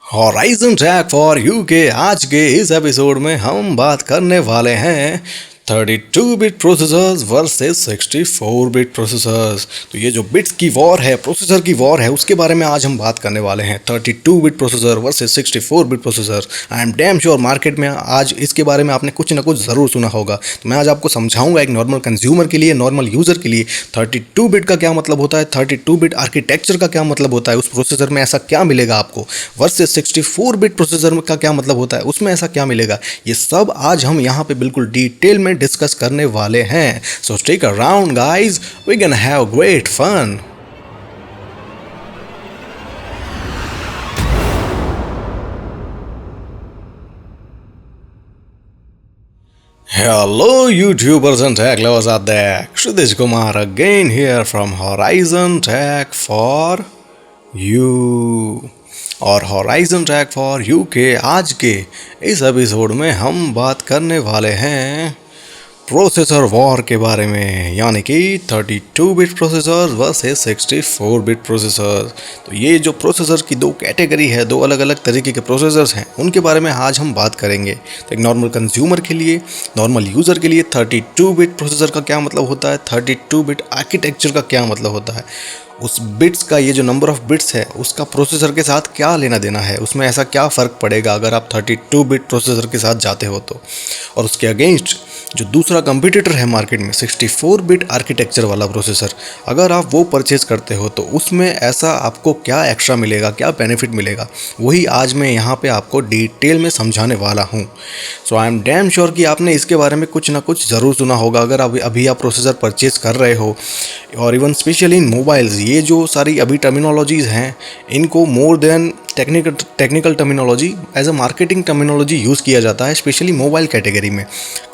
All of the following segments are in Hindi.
हॉराइजन ट्रैक फॉर यू के आज के इस एपिसोड में हम बात करने वाले हैं 32 bit processors versus 64 bit processors. तो ये जो बिट्स की वॉर है, प्रोसेसर की वॉर है, उसके बारे में आज हम बात करने वाले हैं। 32 bit processor versus 64 bit processor. I am damn sure market में आज इसके बारे में आपने कुछ ना कुछ ज़रूर सुना होगा। तो मैं आज आपको समझाऊंगा एक नॉर्मल कंज्यूमर के लिए, नॉर्मल यूज़र के लिए 32 बिट का क्या मतलब होता है, 32 बिट आर्किटेक्चर का क्या मतलब होता है, उस प्रोसेसर में ऐसा क्या मिलेगा आपको, वर्सेस 64 बिट प्रोसेसर का क्या मतलब होता है, उसमें ऐसा क्या मिलेगा। ये सब आज हम यहाँ पे बिल्कुल डिटेल में डिस्कस करने वाले हैं। So stick around guys, we can have great fun. Hello YouTubers and tech lovers out there. Kshitish Kumar again here from Horizon Tech for You। और Horizon Tech for You के आज के इस एपिसोड में हम बात करने वाले हैं प्रोसेसर वॉर के बारे में, यानी कि 32 bit processor versus 64 bit processor. तो ये जो प्रोसेसर की दो कैटेगरी है, दो अलग अलग तरीके के प्रोसेसर्स हैं, उनके बारे में आज हम बात करेंगे। तो एक नॉर्मल कंज्यूमर के लिए, नॉर्मल यूज़र के लिए 32 बिट प्रोसेसर का क्या मतलब होता है, 32 बिट आर्किटेक्चर का क्या मतलब होता है, उस बिट्स का, ये जो नंबर ऑफ बिट्स है उसका प्रोसेसर के साथ क्या लेना देना है, उसमें ऐसा क्या फ़र्क पड़ेगा अगर आप 32 बिट प्रोसेसर के साथ जाते हो तो। और उसके अगेंस्ट जो दूसरा कंपटीटर है मार्केट में 64 बिट आर्किटेक्चर वाला प्रोसेसर, अगर आप वो परचेज़ करते हो तो उसमें ऐसा आपको क्या एक्स्ट्रा मिलेगा, क्या बेनिफिट मिलेगा, वही आज मैं यहाँ पे आपको डिटेल में समझाने वाला हूँ। सो आई एम डैम श्योर कि आपने इसके बारे में कुछ ना कुछ ज़रूर सुना होगा अगर अभी आप प्रोसेसर परचेज़ कर रहे हो। और इवन स्पेशली इन मोबाइल्स, ये जो सारी अभी टर्मिनोलॉजीज़ हैं, इनको more than technical terminology as a marketing terminology use किया जाता है, स्पेशली मोबाइल कैटेगरी में।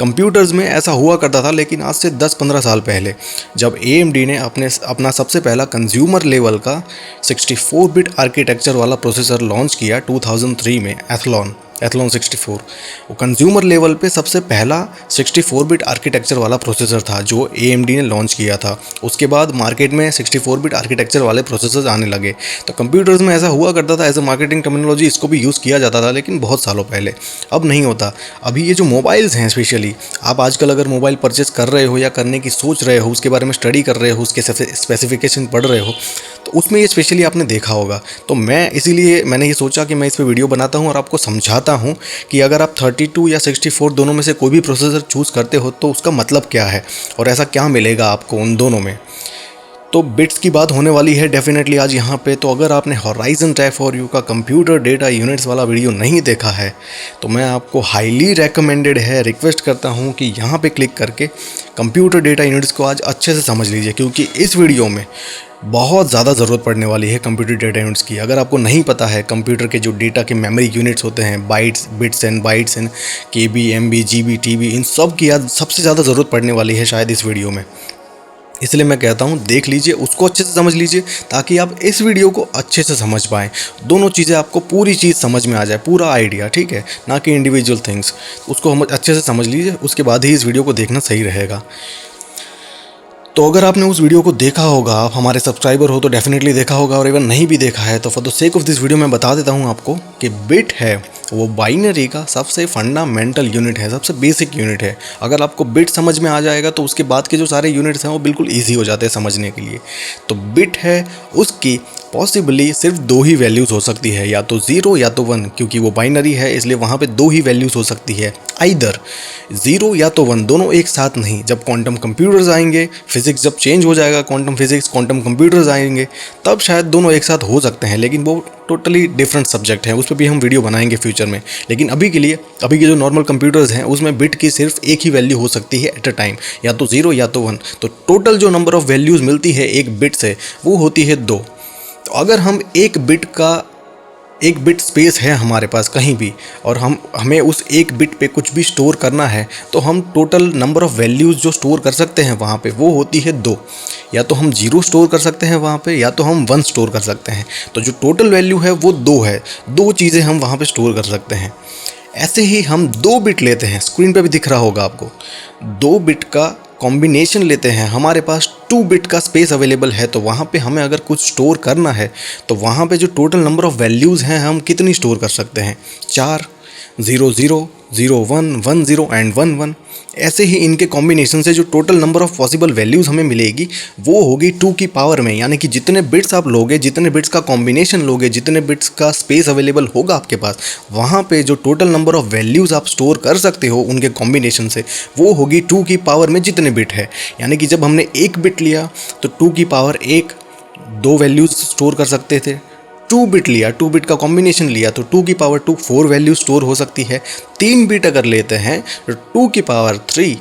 कंप्यूटर्स में ऐसा हुआ करता था, लेकिन आज से 10-15 साल पहले जब AMD ने अपना सबसे पहला कंज्यूमर लेवल का 64 बिट आर्किटेक्चर वाला प्रोसेसर लॉन्च किया 2003 में, एथलॉन 64, वो कंज्यूमर लेवल पे सबसे पहला 64 बिट आर्किटेक्चर वाला प्रोसेसर था जो AMD ने लॉन्च किया था। उसके बाद मार्केट में 64 बिट आर्किटेक्चर वाले प्रोसेसर्स आने लगे। तो कंप्यूटर्स में ऐसा हुआ करता था, एज अ मार्केटिंग टर्मिनोलॉजी इसको भी यूज़ किया जाता था, लेकिन बहुत सालों पहले। अब नहीं होता। अभी ये जो मोबाइल्स हैं, स्पेशली आप आजकल अगर मोबाइल परचेस कर रहे हो या करने की सोच रहे हो, उसके बारे में स्टडी कर रहे हो, उसके स्पेसिफिकेशन पढ़ रहे हो, तो उसमें ये स्पेशली आपने देखा होगा। तो मैंने ये सोचा कि मैं इस पर वीडियो बनाता हूँ और आपको समझाता हूँ कि अगर आप 32 या 64 दोनों में से कोई भी प्रोसेसर चूज़ करते हो तो उसका मतलब क्या है और ऐसा क्या मिलेगा आपको उन दोनों में। तो बिट्स की बात होने वाली है डेफिनेटली आज यहाँ पे। तो अगर आपने Horizon Tech for You का कंप्यूटर डेटा यूनिट्स वाला वीडियो नहीं देखा है तो मैं आपको हाईली रेकमेंडेड है, रिक्वेस्ट करता हूँ कि यहाँ पे क्लिक करके कंप्यूटर डेटा यूनिट्स को आज अच्छे से समझ लीजिए, क्योंकि इस वीडियो में बहुत ज़्यादा ज़रूरत पड़ने वाली है कंप्यूटर डेटा यूनिट्स की। अगर आपको नहीं पता है कंप्यूटर के जो डेटा के मेमोरी यूनिट्स होते हैं, bits and bytes and KB, MB, GB, TB, इन सब की आज सबसे ज़्यादा ज़रूरत पड़ने वाली है शायद इस वीडियो में। इसलिए मैं कहता हूँ देख लीजिए, उसको अच्छे से समझ लीजिए, ताकि आप इस वीडियो को अच्छे से समझ पाएँ। दोनों चीज़ें आपको पूरी चीज़ समझ में आ जाए, पूरा आइडिया, ठीक है, ना कि इंडिविजुअल थिंग्स। उसको हम अच्छे से समझ लीजिए, उसके बाद ही इस वीडियो को देखना सही रहेगा। तो अगर आपने उस वीडियो को देखा होगा, आप हमारे सब्सक्राइबर हो तो डेफिनेटली देखा होगा, और इवन नहीं भी देखा है तो for the sake of this video मैं बता देता हूँ आपको कि बिट है वो बाइनरी का सबसे फंडामेंटल यूनिट है, सबसे बेसिक यूनिट है। अगर आपको बिट समझ में आ जाएगा तो उसके बाद के जो सारे यूनिट्स हैं वो बिल्कुल ईजी हो जाते हैं समझने के लिए। तो बिट है, उसकी पॉसिबली सिर्फ दो ही वैल्यूज़ हो सकती है, या तो 0 या तो 1, क्योंकि वो बाइनरी है इसलिए वहाँ पे दो ही वैल्यूज़ हो सकती है, आइदर 0 या तो 1, दोनों एक साथ नहीं। जब क्वांटम कंप्यूटर्स आएंगे, फिजिक्स जब चेंज हो जाएगा, क्वांटम फिजिक्स, क्वांटम कंप्यूटर्स आएंगे, तब शायद दोनों एक साथ हो सकते हैं, लेकिन वो टोटली डिफरेंट सब्जेक्ट है, उस पर भी हम वीडियो बनाएंगे फ्यूचर में। लेकिन अभी के जो नॉर्मल कंप्यूटर्स हैं उसमें बिट की सिर्फ एक ही वैल्यू हो सकती है एट अ टाइम, या तो 0 या तो 1। तो टोटल जो नंबर ऑफ वैल्यूज़ मिलती है एक बिट से वो होती है 2। तो अगर हम एक बिट स्पेस है हमारे पास कहीं भी, और हमें उस एक बिट पे कुछ भी स्टोर करना है, तो हम टोटल नंबर ऑफ़ वैल्यूज़ जो स्टोर कर सकते हैं वहाँ पे वो होती है 2। या तो हम 0 स्टोर कर सकते हैं वहाँ पे, या तो हम 1 स्टोर कर सकते हैं। तो जो टोटल वैल्यू है वो 2 है, 2 चीज़ें हम वहाँ पे स्टोर कर सकते हैं। ऐसे ही हम 2 बिट लेते हैं, स्क्रीन पे भी दिख रहा होगा आपको, 2 बिट का कॉम्बिनेशन लेते हैं, हमारे पास 2 2 बिट का स्पेस अवेलेबल है, तो वहाँ पे हमें अगर कुछ स्टोर करना है तो वहाँ पे जो टोटल नंबर ऑफ़ वैल्यूज़ हैं हम कितनी स्टोर कर सकते हैं? 4, 0 0, 0 1, 1 0 एंड 1 1। ऐसे ही इनके कॉम्बिनेशन से जो total number of possible values हमें मिलेगी वो होगी 2 की पावर में, यानी कि जितने बिट्स आप लोगे, जितने बिट्स का कॉम्बिनेशन लोगे, जितने बिट्स का स्पेस अवेलेबल होगा आपके पास, वहाँ पे जो टोटल नंबर ऑफ़ वैल्यूज़ आप स्टोर कर सकते हो उनके कॉम्बिनेशन से वो होगी 2 की पावर में जितने बिट है। यानी कि जब हमने 1 बिट लिया तो 2 की पावर 1 2 वैल्यूज़ स्टोर कर सकते थे। 2 बिट लिया, 2 बिट का कॉम्बिनेशन लिया तो 2 की पावर 2 4 वैल्यू स्टोर हो सकती है। 3 बिट अगर लेते हैं तो 2 की पावर 3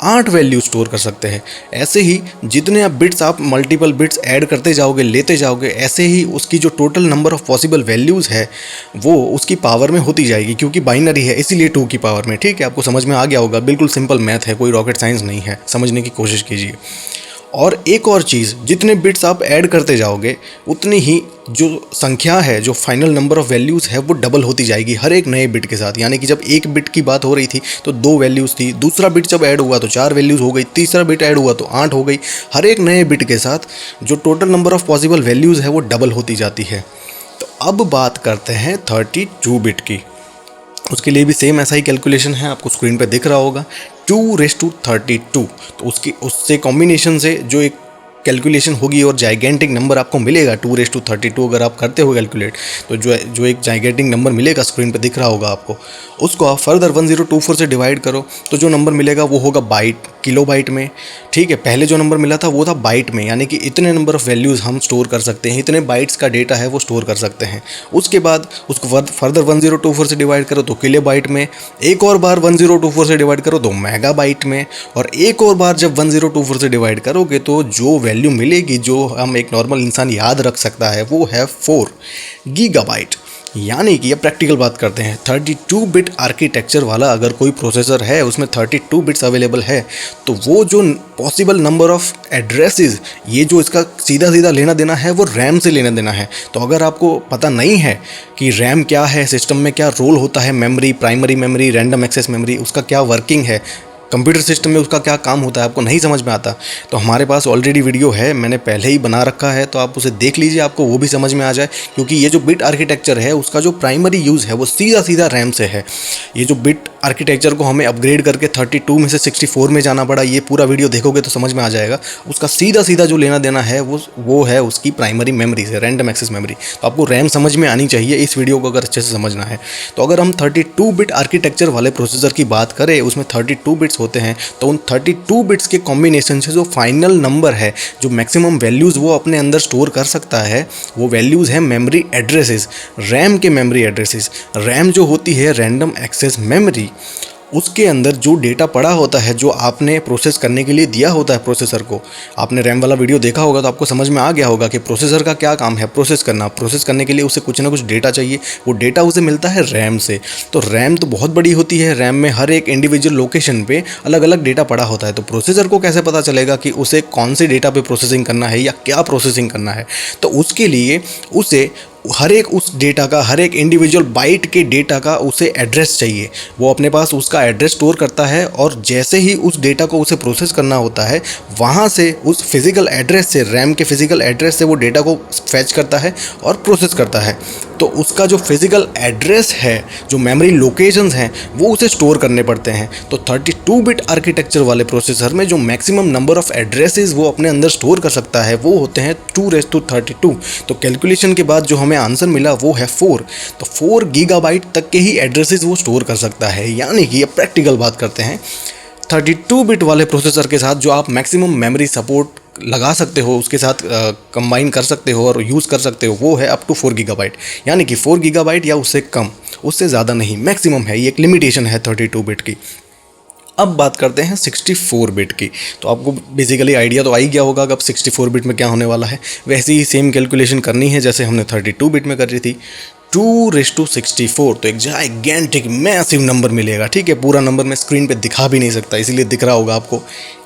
8 वैल्यू स्टोर कर सकते हैं। ऐसे ही जितने आप बिट्स, आप मल्टीपल बिट्स ऐड करते जाओगे, लेते जाओगे, ऐसे ही उसकी जो total number of possible values है वो उसकी पावर में होती जाएगी, क्योंकि बाइनरी है इसीलिए 2 की पावर में। ठीक है, आपको समझ में आ गया होगा, बिल्कुल सिंपल मैथ है, कोई रॉकेट साइंस नहीं है, समझने की कोशिश कीजिए। और एक और चीज़, जितने बिट्स आप ऐड करते जाओगे उतनी ही जो संख्या है, जो फाइनल नंबर ऑफ़ वैल्यूज़ है वो डबल होती जाएगी हर एक नए बिट के साथ। यानी कि जब 1 बिट की बात हो रही थी तो 2 वैल्यूज़ थी, दूसरा बिट जब ऐड हुआ तो 4 वैल्यूज़ हो गई, तीसरा बिट ऐड हुआ तो 8 हो गई। हर एक नए बिट के साथ जो total number of possible values है वो डबल होती जाती है। तो अब बात करते हैं 32 बिट की। उसके लिए भी सेम ऐसा ही कैलकुलेशन है, आपको स्क्रीन पे दिख रहा होगा, 2⁻32। तो उससे कॉम्बिनेशन से जो एक कैलकुलेशन होगी और जाइगेंटिक नंबर आपको मिलेगा 2⁻32। अगर आप करते हो कैलकुलेट तो जो एक जाइगेंटिक नंबर मिलेगा स्क्रीन पे दिख रहा होगा आपको, उसको आप फर्दर 1024 से डिवाइड करो तो जो नंबर मिलेगा वो होगा बाइट, किलोबाइट में। ठीक है, पहले जो नंबर मिला था वो था बाइट में, यानी कि इतने नंबर ऑफ़ वैल्यूज़ हम स्टोर कर सकते हैं, इतने बाइट्स का डेटा है वो स्टोर कर सकते हैं। उसके बाद उसको फर्दर 1024 से डिवाइड करो तो किलोबाइट में, एक और बार 1024 से डिवाइड करो तो मेगाबाइट में, और एक और बार जब 1024 से डिवाइड करोगे तो जो वैल्यू मिलेगी, जो हम एक नॉर्मल इंसान याद रख सकता है, वो है 4 गीगाबाइट। यानी कि अब प्रैक्टिकल बात करते हैं, 32 बिट आर्किटेक्चर वाला अगर कोई प्रोसेसर है, उसमें 32 बिट्स अवेलेबल है, तो वो जो पॉसिबल नंबर ऑफ़ एड्रेसेस, ये जो इसका सीधा सीधा लेना देना है वो रैम से लेना देना है। तो अगर आपको पता नहीं है कि रैम क्या है, सिस्टम में क्या रोल होता है, memory, primary memory, random access memory, उसका क्या वर्किंग है, कंप्यूटर सिस्टम में उसका क्या काम होता है, आपको नहीं समझ में आता, तो हमारे पास ऑलरेडी वीडियो है, मैंने पहले ही बना रखा है, तो आप उसे देख लीजिए, आपको वो भी समझ में आ जाए। क्योंकि ये जो बिट आर्किटेक्चर है उसका जो प्राइमरी यूज़ है वो सीधा सीधा रैम से है। ये जो बिट आर्किटेक्चर को हमें अपग्रेड करके 32 में से 64 में जाना पड़ा, ये पूरा वीडियो देखोगे तो समझ में आ जाएगा। उसका सीधा सीधा जो लेना देना है वो है उसकी प्राइमरी मेमोरी से, रैंडम एक्सेस मेमोरी। तो आपको रैम समझ में आनी चाहिए इस वीडियो को अगर अच्छे से समझना है। तो अगर हम 32 बिट आर्किटेक्चर वाले प्रोसेसर की बात करें, उसमें 32 बिट्स होते हैं, तो उन 32 बिट्स के कॉम्बिनेशन से जो फाइनल नंबर है, जो मैक्सिमम वैल्यूज़ वो अपने अंदर स्टोर कर सकता है, वो वैल्यूज़ हैं मेमोरी एड्रेसेस, रैम के मेमोरी एड्रेसेस। रैम जो होती है रैंडम एक्सेस मेमोरी, उसके अंदर जो डेटा पड़ा होता है, जो आपने प्रोसेस करने के लिए दिया होता है प्रोसेसर को, आपने रैम वाला वीडियो देखा होगा तो आपको समझ में आ गया होगा कि प्रोसेसर का क्या काम है, प्रोसेस करना। प्रोसेस करने के लिए उसे कुछ ना कुछ डेटा चाहिए, वो डेटा उसे मिलता है रैम से। तो रैम तो बहुत बड़ी होती है, रैम में हर एक इंडिविजुअल लोकेशन पे अलग अलग डेटा पड़ा होता है। तो प्रोसेसर को कैसे पता चलेगा कि उसे कौन से डेटा पे प्रोसेसिंग करना है या क्या प्रोसेसिंग करना है? तो उसके लिए उसे हर एक उस डेटा का, हर एक इंडिविजुअल बाइट के डेटा का उसे एड्रेस चाहिए। वो अपने पास उसका एड्रेस स्टोर करता है, और जैसे ही उस डेटा को उसे प्रोसेस करना होता है, वहाँ से उस फिज़िकल एड्रेस से, रैम के फिज़िकल एड्रेस से वो डेटा को फैच करता है और प्रोसेस करता है। तो उसका जो फिज़िकल एड्रेस है, जो मेमोरी लोकेशंस हैं, वो उसे स्टोर करने पड़ते हैं। तो 32 बिट आर्किटेक्चर वाले प्रोसेसर में जो मैक्सिमम नंबर ऑफ़ एड्रेसेस वो अपने अंदर स्टोर कर सकता है वो होते हैं 2⁻32। तो कैलकुलेशन के बाद जो हमें आंसर मिला वो है 4। तो 4 गीगाबाइट तक के ही एड्रेसेस वो स्टोर कर सकता है। यानी कि अब प्रैक्टिकल बात करते हैं, 32 बिट वाले प्रोसेसर के साथ जो आप मैक्सिमम मेमोरी सपोर्ट लगा सकते हो, उसके साथ कंबाइन कर सकते हो और यूज़ कर सकते हो, वो है अप टू 4 गीगाबाइट। यानी कि 4 गीगाबाइट या उससे कम, उससे ज़्यादा नहीं, मैक्सिमम है, ये एक लिमिटेशन है 32 बिट की। अब बात करते हैं 64 बिट की। तो आपको बेसिकली आइडिया तो आ ही गया होगा कि अब 64 बिट में क्या होने वाला है। वैसे ही सेम कैलकुलेशन करनी है जैसे हमने 32 बिट में कर रही थी। 2⁻64, तो एक जाइगेंटिक मैसिव नंबर मिलेगा। ठीक है, पूरा नंबर मैं स्क्रीन पे दिखा भी नहीं सकता, इसीलिए दिख रहा होगा आपको।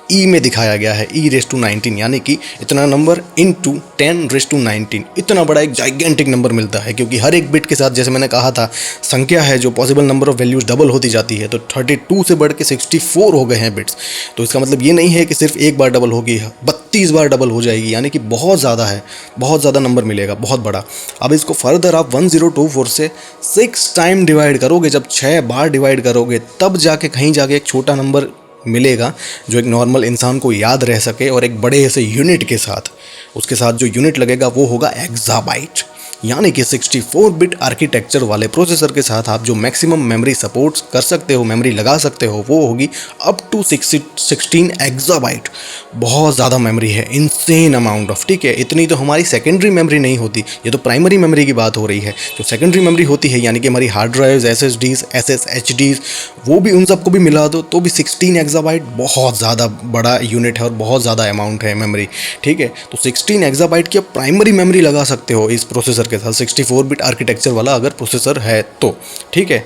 ई में दिखाया गया है, e⁻⁹ यानी कि इतना नंबर इंटू 10⁻⁹ इतना बड़ा एक जाइगेंटिक नंबर मिलता है, क्योंकि हर एक बिट के साथ, जैसे मैंने कहा था, संख्या है जो possible number of values double होती जाती है। तो 32 से बढ़ के 64 हो गए हैं बिट्स। तो इसका मतलब ये नहीं है कि सिर्फ एक बार डबल होगी, 32 बार डबल हो जाएगी, यानी कि बहुत ज़्यादा है, बहुत ज़्यादा नंबर मिलेगा, बहुत बड़ा। अब इसको फर्दर आप 1024 से 6 टाइम डिवाइड करोगे, जब 6 बार डिवाइड करोगे तब जाके कहीं जाके एक छोटा नंबर मिलेगा जो एक नॉर्मल इंसान को याद रह सके, और एक बड़े ऐसे यूनिट के साथ, उसके साथ जो यूनिट लगेगा वो होगा एक्साबाइट। यानी कि 64 बिट आर्किटेक्चर वाले प्रोसेसर के साथ आप जो मैक्सिमम मेमोरी सपोर्ट कर सकते हो, मेमोरी लगा सकते हो, वो होगी अप टू 16 एक्साबाइट। बहुत ज़्यादा मेमोरी है, इनसेन अमाउंट ऑफ, ठीक है। इतनी तो हमारी सेकेंडरी मेमोरी नहीं होती, ये तो प्राइमरी मेमोरी की बात हो रही है। जो सेकेंडरी मेमोरी होती है, यानी कि हमारी हार्ड ड्राइव्स, SSDs, SSHDs, वो भी, उन सबको भी मिला दो तो भी 16 एक्साबाइट बहुत ज़्यादा बड़ा यूनिट है और बहुत ज़्यादा अमाउंट है मेमोरी, ठीक है। तो 16 एक्साबाइट की आप प्राइमरी मेमोरी लगा सकते हो इस प्रोसेसर के साथ, 64 बिट आर्किटेक्चर वाला अगर प्रोसेसर है तो, ठीक है।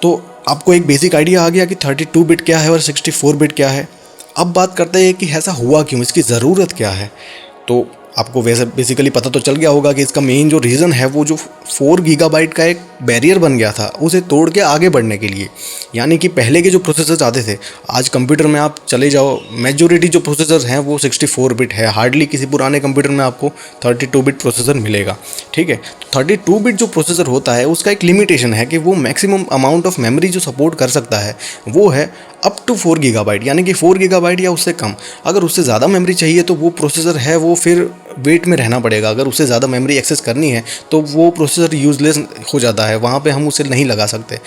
तो आपको एक बेसिक आइडिया आ गया कि 32 बिट क्या है और 64 बिट क्या है। अब बात करते हैं कि ऐसा हुआ क्यों, इसकी ज़रूरत क्या है। तो आपको वैसे बेसिकली पता तो चल गया होगा कि इसका मेन जो रीज़न है वो जो 4 गीगाबाइट का एक बैरियर बन गया था, उसे तोड़ के आगे बढ़ने के लिए। यानी कि पहले के जो प्रोसेसर्स आते थे, आज कंप्यूटर में आप चले जाओ, मेजॉरिटी जो प्रोसेसर्स हैं वो 64 बिट है, हार्डली किसी पुराने कंप्यूटर में आपको 32 बिट प्रोसेसर मिलेगा, ठीक है। तो 32 बिट जो प्रोसेसर होता है उसका एक लिमिटेशन है कि वो मैक्सिमम अमाउंट ऑफ मेमोरी जो सपोर्ट कर सकता है वो है अप टू 4 गीगाबाइट, यानी कि 4 गीगाबाइट या उससे कम। अगर उससे ज़्यादा मेमोरी चाहिए तो वो प्रोसेसर है वो फिर वेट में रहना पड़ेगा। अगर उससे ज़्यादा मेमोरी एक्सेस करनी है तो वो प्रोसेसर यूज़लेस हो जाता है, वहाँ पे हम उसे नहीं लगा सकते।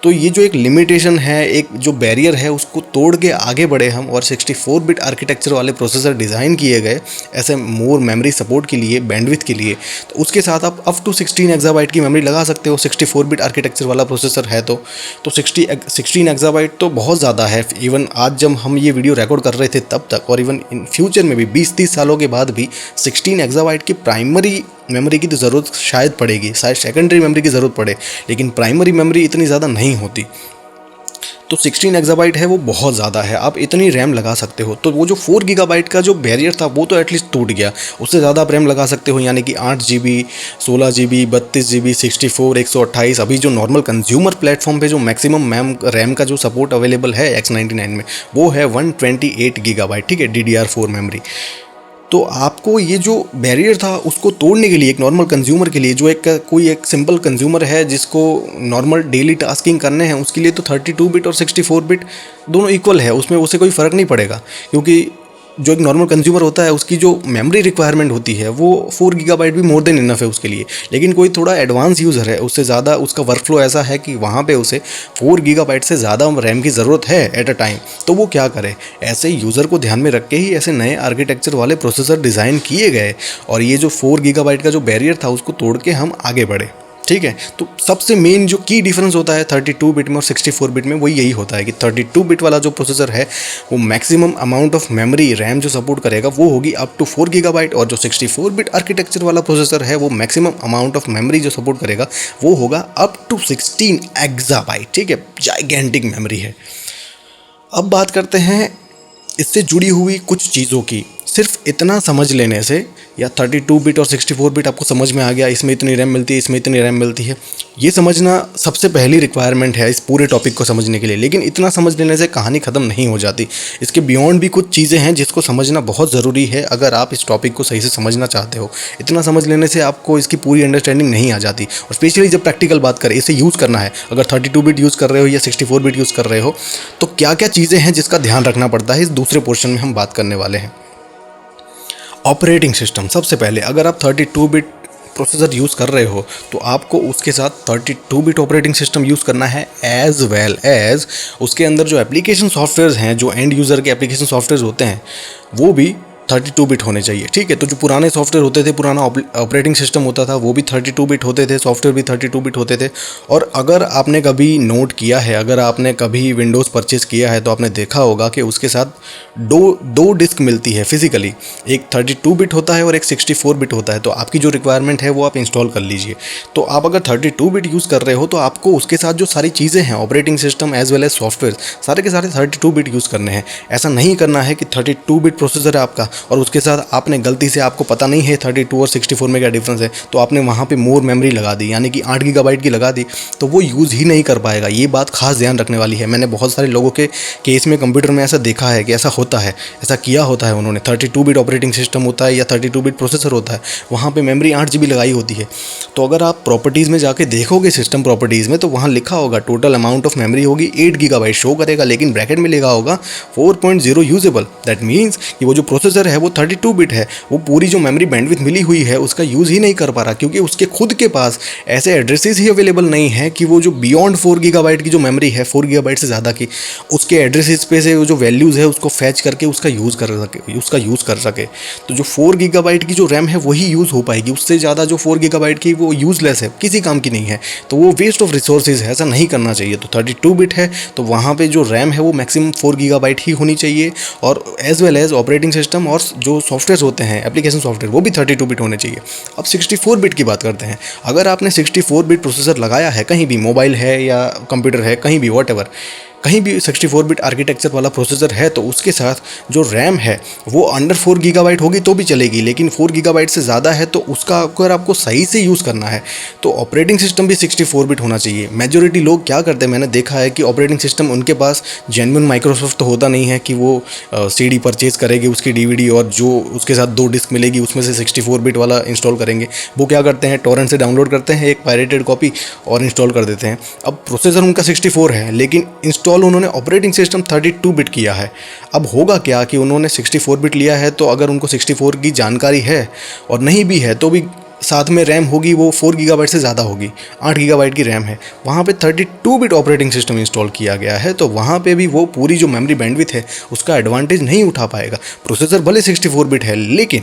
तो ये जो एक लिमिटेशन है, एक जो बैरियर है, उसको तोड़ के आगे बढ़े हम, और 64 बिट आर्किटेक्चर वाले प्रोसेसर डिज़ाइन किए गए ऐसे मोर मेमोरी सपोर्ट के लिए, बैंडविड्थ के लिए। तो उसके साथ आप अप टू 16 एक्साबाइट की मेमोरी लगा सकते हो, 64 बिट आर्किटेक्चर वाला प्रोसेसर है तो 16 एक्साबाइट तो बहुत ज़्यादा है। इवन आज जब हम ये वीडियो रिकॉर्ड कर रहे थे तब तक, और इवन इन फ्यूचर में भी 20-30 सालों के बाद भी 16 एक्साबाइट की प्राइमरी मेमोरी की तो ज़रूरत शायद पड़ेगी, शायद सेकेंडरी मेमोरी की ज़रूरत पड़े, लेकिन प्राइमरी मेमोरी इतनी ज़्यादा नहीं होती। तो 16 एक्साबाइट है वो बहुत ज़्यादा है, आप इतनी रैम लगा सकते हो। तो वो जो 4 गीगाबाइट का जो बैरियर था वो तो एटलीस्ट टूट गया, उससे ज़्यादा आप रैम लगा सकते हो, यानी कि 8 GB, 16 GB, 32 GB, 64, 128। अभी जो नॉर्मल कंज्यूमर प्लेटफॉर्म पे जो मैक्सिमम रैम का जो सपोर्ट अवेलेबल है X99 में, वो है 128 गीगाबाइट, ठीक है, DDR4 मेमोरी। तो आपको ये जो बैरियर था उसको तोड़ने के लिए, एक नॉर्मल कंज्यूमर के लिए, जो कोई एक सिंपल कंज्यूमर है जिसको नॉर्मल डेली टास्किंग करने हैं, उसके लिए तो 32 बिट और 64 बिट दोनों इक्वल है, उसमें उसे कोई फ़र्क नहीं पड़ेगा। क्योंकि जो एक नॉर्मल कंज्यूमर होता है उसकी जो मेमोरी रिक्वायरमेंट होती है वो 4 गीगाबाइट भी मोर देन इनफ है उसके लिए। लेकिन कोई थोड़ा एडवांस यूज़र है, उससे ज़्यादा उसका वर्कफ्लो ऐसा है कि वहाँ पे उसे 4 गीगाबाइट से ज़्यादा रैम की ज़रूरत है एट अ टाइम, तो वो क्या करे। ऐसे यूज़र को ध्यान में रख के ही ऐसे नए आर्किटेक्चर वाले प्रोसेसर डिज़ाइन किए गए, और ये जो 4 गीगाबाइट का जो बैरियर था उसको तोड़ के हम आगे बढ़े, ठीक है। तो सबसे मेन जो की डिफरेंस होता है 32 बिट में और 64 बिट में, वो यही होता है कि 32 बिट वाला जो प्रोसेसर है वो maximum amount of memory RAM जो सपोर्ट करेगा वो होगी अप टू 4 गीगाबाइट, और जो 64 बिट आर्किटेक्चर वाला प्रोसेसर है वो मैक्सिमम अमाउंट ऑफ मेमोरी जो सपोर्ट करेगा वो होगा अप टू 16 एक्साबाइट, ठीक है। जाइगेंटिक मेमोरी है। अब बात करते हैं इससे जुड़ी हुई कुछ चीज़ों की। सिर्फ इतना समझ लेने से, या 32 बिट और 64 बिट आपको समझ में आ गया, इसमें इतनी रैम मिलती है, इसमें इतनी रैम मिलती है, ये समझना सबसे पहली रिक्वायरमेंट है इस पूरे टॉपिक को समझने के लिए। लेकिन इतना समझ लेने से कहानी ख़त्म नहीं हो जाती, इसके बियॉन्ड भी कुछ चीज़ें हैं जिसको समझना बहुत ज़रूरी है अगर आप इस टॉपिक को सही से समझना चाहते हो। इतना समझ लेने से आपको इसकी पूरी अंडरस्टैंडिंग नहीं आ जाती, और स्पेशली जब प्रैक्टिकल बात करें, इसे यूज़ करना है, अगर 32 बिट यूज़ कर रहे हो या 64 बिट यूज़ कर रहे हो, तो क्या क्या चीज़ें हैं जिसका ध्यान रखना पड़ता है, इस दूसरे पोर्शन में हम बात करने वाले हैं। ऑपरेटिंग सिस्टम, सबसे पहले अगर आप 32 बिट प्रोसेसर यूज़ कर रहे हो तो आपको उसके साथ 32 बिट ऑपरेटिंग सिस्टम यूज़ करना है, एज वेल एज उसके अंदर जो एप्लीकेशन सॉफ्टवेयर्स हैं, जो एंड यूज़र के एप्लीकेशन सॉफ्टवेयर्स होते हैं, वो भी 32 बिट होने चाहिए, ठीक है। तो जो पुराने सॉफ्टवेयर होते थे, पुराना ऑपरेटिंग सिस्टम होता था, वो भी 32 बिट होते थे, सॉफ्टवेयर भी 32 बिट होते थे। और अगर आपने कभी नोट किया है, अगर आपने कभी विंडोज़ परचेज़ किया है, तो आपने देखा होगा कि उसके साथ दो डिस्क मिलती है फिजिकली। एक 32 बिट होता है और एक 64 बिट होता है। तो आपकी जो रिक्वायरमेंट है वो आप इंस्टॉल कर लीजिए। तो आप अगर 32 बिट यूज़ कर रहे हो तो आपको उसके साथ जो सारी चीज़ें हैं, operating system as well as software, सारे के सारे 32 बिट यूज़ करने हैं। ऐसा नहीं करना है कि 32 बिट प्रोसेसर है आपका और उसके साथ आपने गलती से, आपको पता नहीं है 32 और 64 में क्या डिफरेंस है, तो आपने वहाँ पे मोर मेमोरी लगा दी, यानी कि 8 गीगाबाइट की लगा दी, तो वो यूज़ ही नहीं कर पाएगा। ये बात खास ध्यान रखने वाली है। मैंने बहुत सारे लोगों के केस में कंप्यूटर में ऐसा देखा है कि ऐसा होता है, ऐसा किया होता है उन्होंने। 32 बिट ऑपरेटिंग सिस्टम होता है या 32 बिट प्रोसेसर होता है, वहाँ पर मेमोरी 8 GB लगाई होती है। तो अगर आप प्रॉपर्टीज़ में जाके देखोगे, सिस्टम प्रॉपर्टीज़ में, तो वहाँ लिखा होगा टोटल अमाउंट ऑफ मेमोरी होगी 8 गीगाबाइट शो करेगा, लेकिन ब्रैकेट में लिखा होगा 4.0 यूजेबल। दैट मीन्स कि वो जो प्रोसेसर है वो 32 बिट है, वो पूरी जो मेमोरी बैंडविड्थ मिली हुई है उसका यूज़ ही नहीं कर पा रहा, क्योंकि उसके खुद के पास ऐसे एड्रेसेस ही अवेलेबल नहीं है कि वो जो बियॉन्ड 4 गीगाबाइट की जो मेमोरी है, 4 गीगाबाइट से ज़्यादा की, उसके एड्रेसेस पे से वो जो वैल्यूज़ है उसको फैच करके उसका यूज़ कर सके। तो जो 4 गीगाबाइट की जो रैम है वही यूज़ हो पाएगी। उससे ज़्यादा जो 4 गीगाबाइट की वो यूज़लेस है, किसी काम की नहीं है, तो वो वेस्ट ऑफ रिसोर्सेज है। ऐसा नहीं करना चाहिए। तो 32 बिट है तो वहाँ पे जो रैम है वो मैक्सिमम 4 गीगाबाइट ही होनी चाहिए, और as well as operating system और जो सॉफ्टवेयर होते हैं, एप्लीकेशन सॉफ्टवेयर, वो भी 32 बिट होने चाहिए। अब 64 बिट की बात करते हैं। अगर आपने 64 बिट प्रोसेसर लगाया है, कहीं भी मोबाइल है या कंप्यूटर है, कहीं भी वॉटएवर, कहीं भी 64 बिट आर्किटेक्चर वाला प्रोसेसर है, तो उसके साथ जो रैम है वो अंडर 4 गीगाबाइट होगी तो भी चलेगी, लेकिन 4 गीगाबाइट से ज़्यादा है तो उसका अगर आपको सही से यूज़ करना है तो ऑपरेटिंग सिस्टम भी 64 बिट होना चाहिए। मेजॉरिटी लोग क्या करते हैं, मैंने देखा है कि ऑपरेटिंग सिस्टम उनके पास जेन्युइन माइक्रोसॉफ्ट तो होता नहीं है कि वो CD परचेज़ करेगी, उसकी DVD, और जो उसके साथ 2 डिस्क मिलेगी उसमें से 64 बिट वाला इंस्टॉल करेंगे। वो क्या करते हैं, टोरेंट से डाउनलोड करते हैं एक पायरेटेड कॉपी और इंस्टॉल कर देते हैं। अब प्रोसेसर उनका 64 है, लेकिन इंस्टॉल उन्होंने ऑपरेटिंग सिस्टम 32 बिट किया है। अब होगा क्या कि उन्होंने 64 बिट लिया है, तो अगर उनको 64 की जानकारी है और नहीं भी है तो भी साथ में रैम होगी वो 4 गीगाबाइट से ज़्यादा होगी, 8 गीगाबाइट की रैम है, वहाँ पे 32 बिट ऑपरेटिंग सिस्टम इंस्टॉल किया गया है, तो वहाँ पे भी वो पूरी जो मेमोरी बैंडविड्थ है उसका एडवांटेज नहीं उठा पाएगा। प्रोसेसर भले 64 बिट है, लेकिन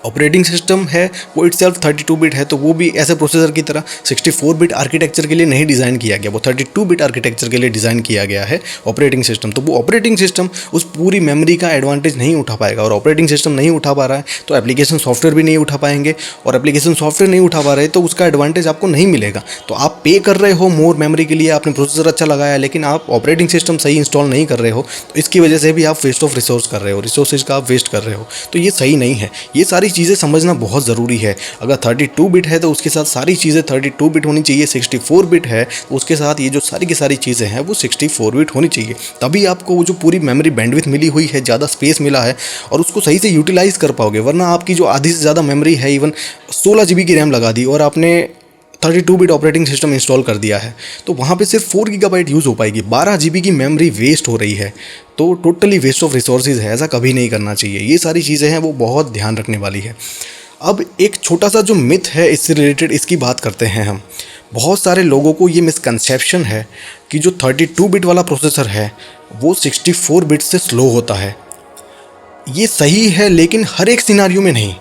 ऑपरेटिंग सिस्टम है वो इटसेल्फ 32 बिट है, तो वो भी ऐसे प्रोसेसर की तरह 64 बिट आर्किटेक्चर के लिए नहीं डिज़ाइन किया गया, वो 32 बिट आर्किटेक्चर के लिए डिज़ाइन किया गया है ऑपरेटिंग सिस्टम। तो वो ऑपरेटिंग सिस्टम उस पूरी मेमोरी का एडवांटेज नहीं उठा पाएगा, और ऑपरेटिंग सिस्टम नहीं उठा पा रहा है तो एप्लीकेशन सॉफ्टवेयर भी नहीं उठा पाएंगे, और एप्लीकेशन सॉफ्टवेयर नहीं उठा पा रहे तो उसका एडवांटेज आपको नहीं मिलेगा। तो आप पे कर रहे हो मोर मेमोरी के लिए, आपने प्रोसेसर अच्छा लगाया लेकिन आप ऑपरेटिंग सिस्टम सही इंस्टॉल नहीं कर रहे हो, तो इसकी वजह से भी आप वेस्ट ऑफ रिसोर्स कर रहे हो, रिसोर्सेज का आप वेस्ट कर रहे हो। तो ये सही नहीं है। ये सारी चीज़ें समझना बहुत ज़रूरी है। अगर 32 बिट है तो उसके साथ सारी चीज़ें 32 बिट होनी चाहिए, 64 बिट है तो उसके साथ ये जो सारी की सारी चीज़ें हैं वो 64 बिट होनी चाहिए, तभी आपको वो जो पूरी मेमोरी बैंडविड्थ मिली हुई है, ज़्यादा स्पेस मिला है, और उसको सही से यूटिलाइज़ कर पाओगे। वरना आपकी जो आधी से ज़्यादा मेमोरी है, इवन 16 GB की रैम लगा दी और आपने 32 बिट ऑपरेटिंग सिस्टम इंस्टॉल कर दिया है, तो वहाँ पे सिर्फ 4 गीगाबाइट यूज़ हो पाएगी, 12 GB की मेमोरी वेस्ट हो रही है, तो टोटली वेस्ट ऑफ रिसोर्सेज है। ऐसा कभी नहीं करना चाहिए। ये सारी चीज़ें हैं वो बहुत ध्यान रखने वाली है। अब एक छोटा सा जो मिथ है इससे रिलेटेड, इसकी बात करते हैं हम। बहुत सारे लोगों को ये मिसकंसेप्शन है कि जो 32 बिट वाला प्रोसेसर है वो 64 बिट से स्लो होता है। ये सही है, लेकिन हर एक सिनारियो में नहीं।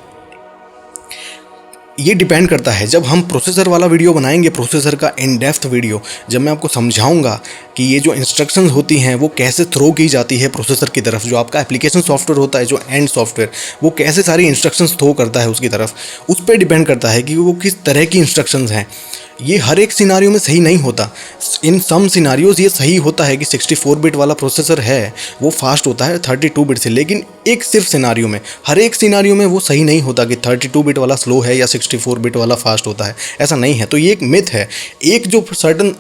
ये डिपेंड करता है। जब हम प्रोसेसर वाला वीडियो बनाएंगे, प्रोसेसर का इन डेप्थ वीडियो, जब मैं आपको समझाऊंगा कि ये जो इंस्ट्रक्शंस होती हैं वो कैसे थ्रो की जाती है प्रोसेसर की तरफ, जो आपका एप्लीकेशन सॉफ्टवेयर होता है, जो एंड सॉफ्टवेयर, वो कैसे सारी इंस्ट्रक्शंस थ्रो करता है उसकी तरफ, उस पर डिपेंड करता है कि वो किस तरह की इंस्ट्रक्शंस हैं। ये हर एक सिनारियो में सही नहीं होता। इन सम सिनारियोज़ ये सही होता है कि 64 बिट वाला प्रोसेसर है वो फास्ट होता है 32 बिट से, लेकिन एक सिर्फ सिनारियो में, हर एक सिनारियो में वो सही नहीं होता कि 32 बिट वाला स्लो है या 64 बिट वाला फास्ट होता है। ऐसा नहीं है। तो ये एक मिथ है। एक जो सर्टन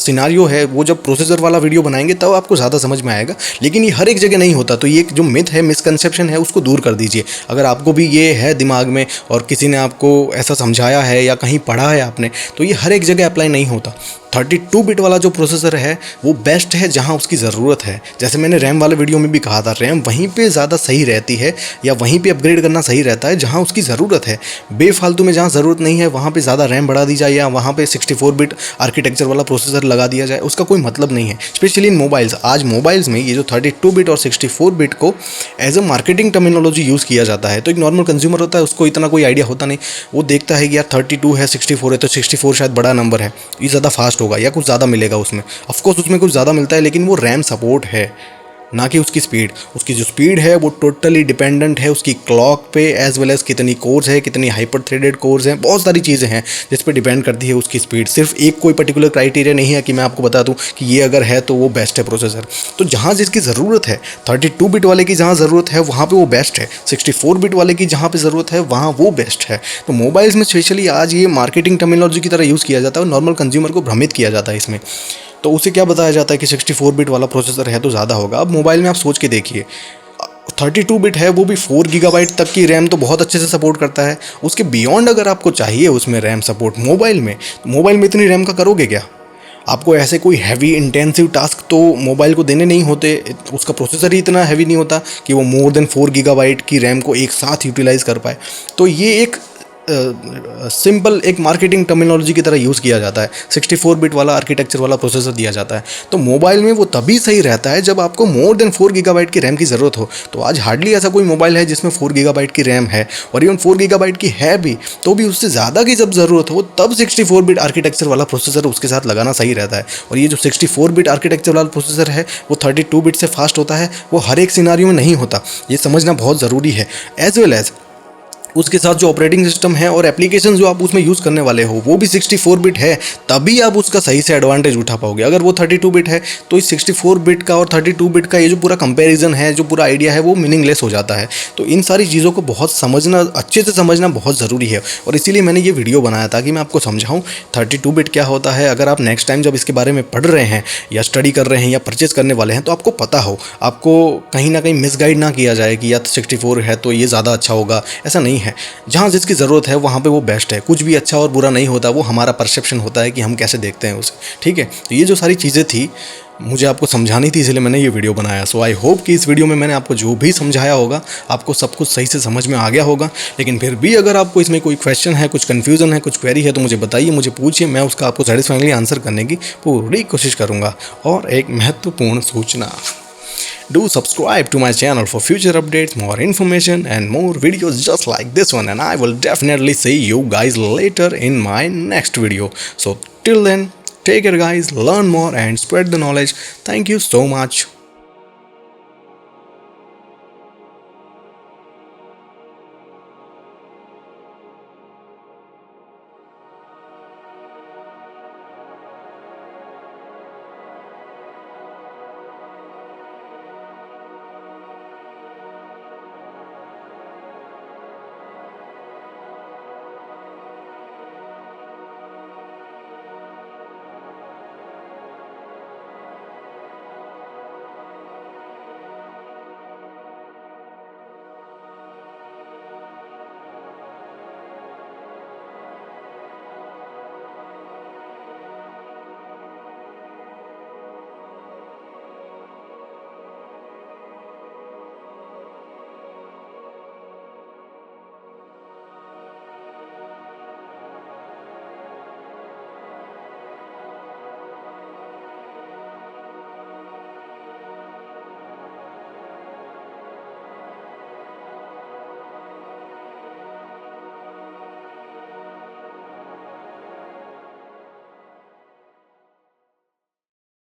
सिनारियो है वो जब प्रोसेसर वाला वीडियो बनाएंगे तब आपको ज़्यादा समझ में आएगा, लेकिन ये हर एक जगह नहीं होता। तो ये एक जो मिथ है, मिसकंसेप्शन है, उसको दूर कर दीजिए। अगर आपको भी ये है दिमाग में और किसी ने आपको ऐसा समझाया है या कहीं पढ़ा है आपने, तो ये हर एक जगह अप्लाई नहीं होता। 32 बिट वाला जो प्रोसेसर है वो बेस्ट है जहां उसकी ज़रूरत है। जैसे मैंने रैम वाले वीडियो में भी कहा था, रैम वहीं पे ज़्यादा सही रहती है या वहीं पे अपग्रेड करना सही रहता है जहां उसकी ज़रूरत है। बेफालतू में जहां ज़रूरत नहीं है वहां पे ज़्यादा रैम बढ़ा दी जाए या वहां पे 64 बिट आर्किटेक्चर वाला प्रोसेसर लगा दिया जाए, उसका कोई मतलब नहीं है। स्पेशली इन मोबाइल्स, आज मोबाइल्स में ये जो 32 बिट और 64 बिट को as a marketing terminology use किया जाता है। तो एक नॉर्मल कंज्यूमर होता है, उसको इतना कोई आइडिया होता नहीं। वो देखता है कि यार 32 है, 64 है, तो 64 शायद बड़ा नंबर है, ये ज़्यादा फास्ट होगा या कुछ ज़्यादा मिलेगा उसमें। ऑफकोर्स उसमें कुछ ज़्यादा मिलता है, लेकिन वो रैम सपोर्ट है, ना कि उसकी स्पीड। उसकी जो स्पीड है वो टोटली डिपेंडेंट है उसकी क्लॉक पे, एज वेल एज कितनी कोर्स है, कितनी हाइपर थ्रेडेड कोर्स हैं, बहुत सारी चीज़ें हैं जिस पे डिपेंड करती है उसकी स्पीड। सिर्फ एक कोई पर्टिकुलर क्राइटेरिया नहीं है कि मैं आपको बता दूं कि ये अगर है तो वो बेस्ट है प्रोसेसर। तो जहाँ जिसकी ज़रूरत है, 32 बिट वाले की जहाँ ज़रूरत है वहाँ पर वो बेस्ट है, 64 बिट वाले की जहाँ पर ज़रूरत है वहाँ वो बेस्ट है। तो मोबाइल्स में स्पेशली आज ये मार्केटिंग टर्मिनोलॉजी की तरह यूज़ किया जाता है और नॉर्मल कंज्यूमर को भ्रमित किया जाता है इसमें। तो उसे क्या बताया जाता है कि 64 बिट वाला प्रोसेसर है तो ज़्यादा होगा। अब मोबाइल में आप सोच के देखिए, 32 बिट है वो भी 4 गीगाबाइट तक की रैम तो बहुत अच्छे से सपोर्ट करता है। उसके बियॉन्ड अगर आपको चाहिए उसमें रैम सपोर्ट मोबाइल में, तो मोबाइल में इतनी रैम का करोगे क्या? आपको ऐसे कोई हैवी इंटेंसिव टास्क तो मोबाइल को देने नहीं होते, उसका प्रोसेसर ही इतना हैवी नहीं होता कि वो मोर देन 4 गीगाबाइट की रैम को एक साथ यूटिलाइज़ कर पाए। तो ये एक सिंपल एक मार्केटिंग टर्मिनोलॉजी की तरह यूज़ किया जाता है। 64 बिट वाला आर्किटेक्चर वाला प्रोसेसर दिया जाता है। तो मोबाइल में वो तभी सही रहता है जब आपको मोर देन 4 गीगाबाइट की रैम की ज़रूरत हो। तो आज हार्डली ऐसा कोई मोबाइल है जिसमें 4 गीगाबाइट की रैम है, और इवन 4 गीगाबाइट की है भी तो भी उससे ज़्यादा की जब ज़रूरत हो तब 64 बिट आर्किटेक्चर वाला प्रोसेसर उसके साथ लगाना सही रहता है। और ये जो 64 बिट आर्किटेक्चर वाला प्रोसेसर है वो 32 बिट से फास्ट होता है, वो हर एक सिनारियो में नहीं होता, ये समझना बहुत ज़रूरी है। एज वेल एज उसके साथ जो ऑपरेटिंग सिस्टम है और एप्लीकेशन जो आप उसमें यूज़ करने वाले हो वो भी 64 बिट है, तभी आप उसका सही से एडवांटेज उठा पाओगे। अगर वो 32 बिट है तो इस 64 बिट का और 32 बिट का ये जो पूरा कंपैरिजन है, जो पूरा आइडिया है, वो मीनिंगलेस हो जाता है। तो इन सारी चीज़ों को बहुत समझना, अच्छे से समझना बहुत ज़रूरी है, और इसीलिए मैंने ये वीडियो बनाया था कि मैं आपको समझाऊँ 32 बिट क्या होता है। अगर आप नेक्स्ट टाइम जब इसके बारे में पढ़ रहे हैं या स्टडी कर रहे हैं या परचेज करने वाले हैं तो आपको पता हो, आपको कहीं ना कहीं मिसगाइड ना किया जाए कि या 64 है तो ये ज़्यादा अच्छा होगा। ऐसा नहीं है, जहाँ जिसकी ज़रूरत है वहाँ पे वो बेस्ट है। कुछ भी अच्छा और बुरा नहीं होता, वो हमारा परसेप्शन होता है कि हम कैसे देखते हैं उसे, ठीक है। तो ये जो सारी चीज़ें थी मुझे आपको समझानी थी, इसलिए मैंने ये वीडियो बनाया। सो आई होप कि इस वीडियो में मैंने आपको जो भी समझाया होगा आपको सब कुछ सही से समझ में आ गया होगा। लेकिन फिर भी अगर आपको इसमें कोई क्वेश्चन है, कुछ कन्फ्यूज़न है, कुछ क्वेरी है तो मुझे बताइए, मुझे पूछिए, मैं उसका आपको सेटिस्फाइंगली आंसर करने की पूरी कोशिश करूँगा। और एक महत्वपूर्ण सूचना, do subscribe to my channel for future updates, more information and more videos just like this one, and I will definitely see you guys later in my next video. So till then, take care guys, learn more and spread the knowledge. Thank you so much.